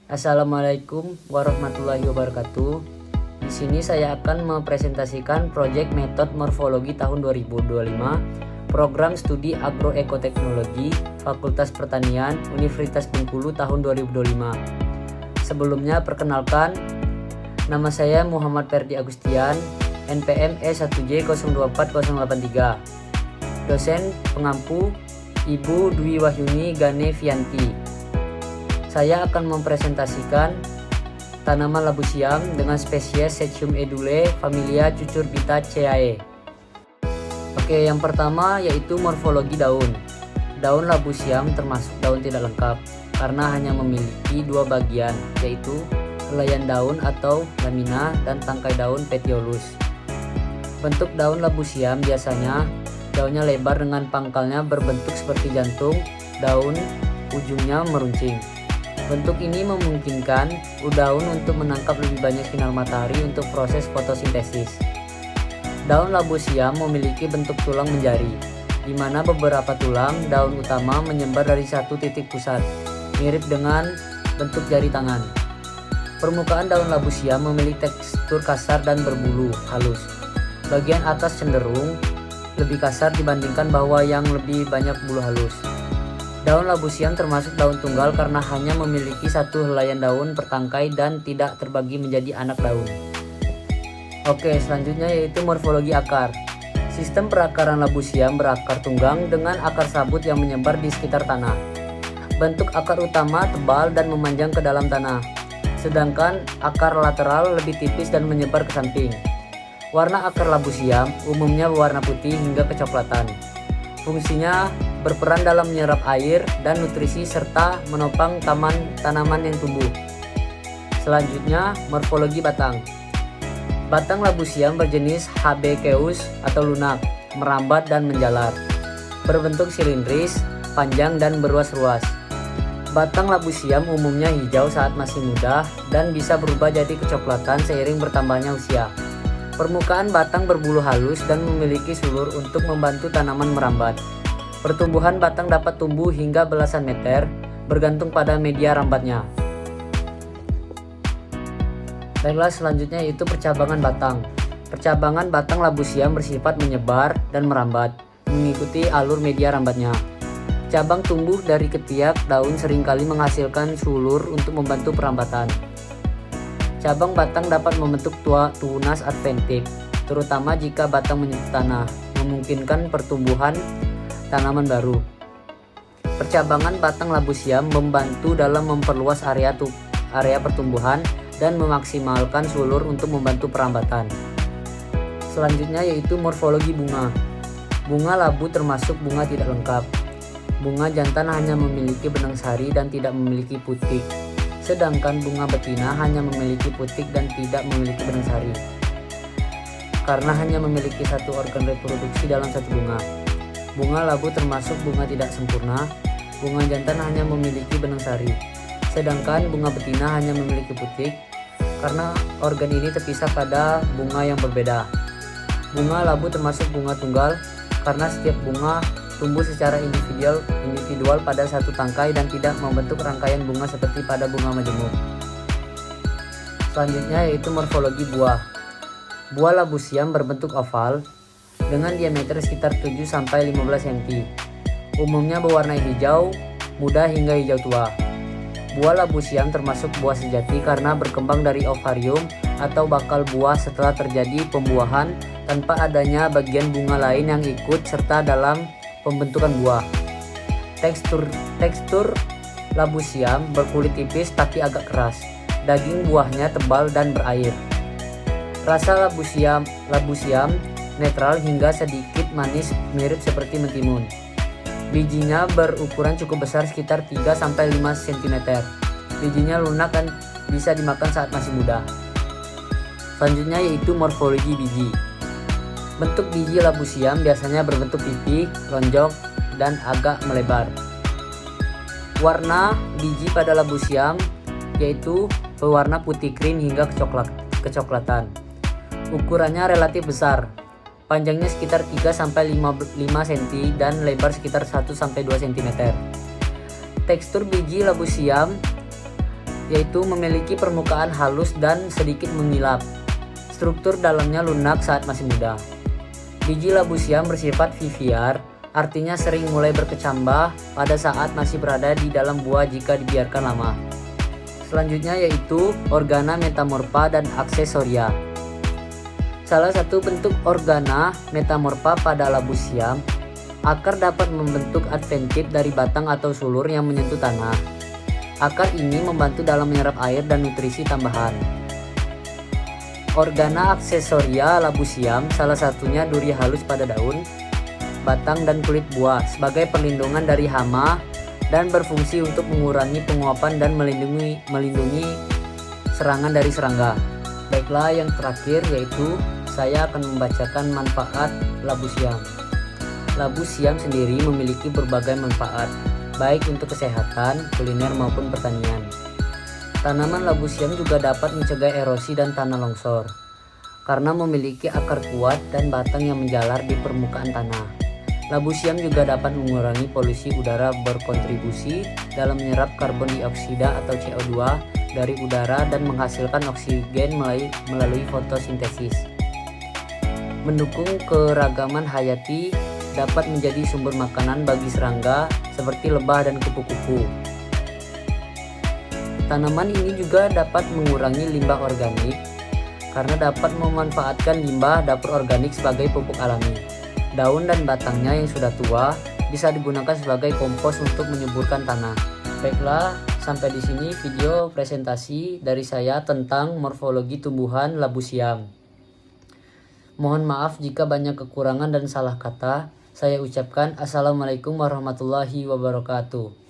Assalamualaikum warahmatullahi wabarakatuh. Di sini saya akan mempresentasikan proyek metode morfologi tahun 2025, program studi agroekoteknologi, Fakultas Pertanian, Universitas Bengkulu tahun 2025. Sebelumnya perkenalkan, nama saya Muhammad Ferdi Agustian, NPM E1J024083. Dosen pengampu Ibu Dwi Wahyuni Gane Vianti. Saya akan mempresentasikan tanaman labu siam dengan spesies Sechium edule, familia Cucurbitaceae. Oke, yang pertama yaitu morfologi daun. Daun labu siam termasuk daun tidak lengkap karena hanya memiliki dua bagian, yaitu helaian daun atau lamina dan tangkai daun petiolus. Bentuk daun labu siam biasanya daunnya lebar dengan pangkalnya berbentuk seperti jantung, daun ujungnya meruncing. Bentuk ini memungkinkan daun untuk menangkap lebih banyak sinar matahari untuk proses fotosintesis. Daun labu siam memiliki bentuk tulang menjari, di mana beberapa tulang daun utama menyebar dari satu titik pusat, mirip dengan bentuk jari tangan. Permukaan daun labu siam memiliki tekstur kasar dan berbulu halus. Bagian atas cenderung lebih kasar dibandingkan bawah yang lebih banyak bulu halus. Daun labu siam termasuk daun tunggal karena hanya memiliki satu helaian daun per tangkai dan tidak terbagi menjadi anak daun. Oke, selanjutnya yaitu morfologi akar. Sistem perakaran labu siam berakar tunggang dengan akar sabut yang menyebar di sekitar tanah. Bentuk akar utama tebal dan memanjang ke dalam tanah, sedangkan akar lateral lebih tipis dan menyebar ke samping. Warna akar labu siam umumnya berwarna putih hingga kecoklatan. Fungsinya berperan dalam menyerap air dan nutrisi serta menopang tanaman yang tumbuh. Selanjutnya, morfologi batang. Batang labu siam berjenis Habekeus atau lunak, merambat dan menjalar. Berbentuk silindris, panjang dan berruas-ruas. Batang labu siam umumnya hijau saat masih muda dan bisa berubah jadi kecoklatan seiring bertambahnya usia. Permukaan batang berbulu halus dan memiliki sulur untuk membantu tanaman merambat. Pertumbuhan batang dapat tumbuh hingga belasan meter, bergantung pada media rambatnya. Baiklah, selanjutnya yaitu percabangan batang. Percabangan batang labu siam bersifat menyebar dan merambat, mengikuti alur media rambatnya. Cabang tumbuh dari ketiak daun seringkali menghasilkan sulur untuk membantu perambatan. Cabang batang dapat membentuk tunas adventik, terutama jika batang menyentuh tanah, memungkinkan pertumbuhan tanaman baru. Percabangan batang labu siam membantu dalam memperluas area pertumbuhan dan memaksimalkan sulur untuk membantu perambatan. Selanjutnya yaitu morfologi bunga. Bunga labu termasuk bunga tidak lengkap. Bunga jantan hanya memiliki benang sari dan tidak memiliki putik. Sedangkan bunga betina hanya memiliki putik dan tidak memiliki benang sari. Karena hanya memiliki satu organ reproduksi dalam satu bunga. Bunga labu termasuk bunga tidak sempurna. Bunga jantan hanya memiliki benang sari. Sedangkan bunga betina hanya memiliki putik. Karena organ ini terpisah pada bunga yang berbeda. Bunga labu termasuk bunga tunggal karena setiap bunga tumbuh secara individual pada satu tangkai dan tidak membentuk rangkaian bunga seperti pada bunga majemuk. Selanjutnya yaitu morfologi buah. Buah labu siam berbentuk oval dengan diameter sekitar 7-15 cm. Umumnya berwarna hijau muda hingga hijau tua. Buah labu siam termasuk buah sejati karena berkembang dari ovarium atau bakal buah setelah terjadi pembuahan tanpa adanya bagian bunga lain yang ikut serta dalam pembentukan buah. Tekstur labu siam berkulit tipis tapi agak keras. Daging buahnya tebal dan berair. Rasa labu siam netral hingga sedikit manis, mirip seperti mentimun. Bijinya berukuran cukup besar, sekitar 3-5 cm. Bijinya lunak dan bisa dimakan saat masih muda. Selanjutnya yaitu morfologi biji. Bentuk biji labu siam biasanya berbentuk pipih, lonjong, dan agak melebar. Warna biji pada labu siam yaitu berwarna putih krim hingga kecoklatan. Ukurannya relatif besar. Panjangnya sekitar 3-5 cm dan lebar sekitar 1-2 cm. Tekstur biji labu siam yaitu memiliki permukaan halus dan sedikit mengilap. Struktur dalamnya lunak saat masih muda. Biji labu siam bersifat viviar, artinya sering mulai berkecambah pada saat masih berada di dalam buah jika dibiarkan lama. Selanjutnya yaitu organa metamorfa dan aksesoria. Salah satu bentuk organa metamorfa pada labu siam, akar dapat membentuk adventip dari batang atau sulur yang menyentuh tanah. Akar ini membantu dalam menyerap air dan nutrisi tambahan. Organa aksesoria labu siam salah satunya duri halus pada daun, batang dan kulit buah sebagai perlindungan dari hama dan berfungsi untuk mengurangi penguapan dan melindungi serangan dari serangga. Baiklah, yang terakhir yaitu saya akan membacakan manfaat labu siam. Labu siam sendiri memiliki berbagai manfaat, baik untuk kesehatan, kuliner maupun pertanian. Tanaman labu siam juga dapat mencegah erosi dan tanah longsor, karena memiliki akar kuat dan batang yang menjalar di permukaan tanah. Labu siam juga dapat mengurangi polusi udara, berkontribusi dalam menyerap karbon dioksida atau CO2 dari udara dan menghasilkan oksigen melalui fotosintesis. Mendukung keragaman hayati, dapat menjadi sumber makanan bagi serangga seperti lebah dan kupu-kupu. Tanaman ini juga dapat mengurangi limbah organik karena dapat memanfaatkan limbah dapur organik sebagai pupuk alami. Daun dan batangnya yang sudah tua bisa digunakan sebagai kompos untuk menyuburkan tanah. Baiklah, sampai di sini video presentasi dari saya tentang morfologi tumbuhan labu siam. Mohon maaf jika banyak kekurangan dan salah kata. Saya ucapkan Assalamualaikum warahmatullahi wabarakatuh.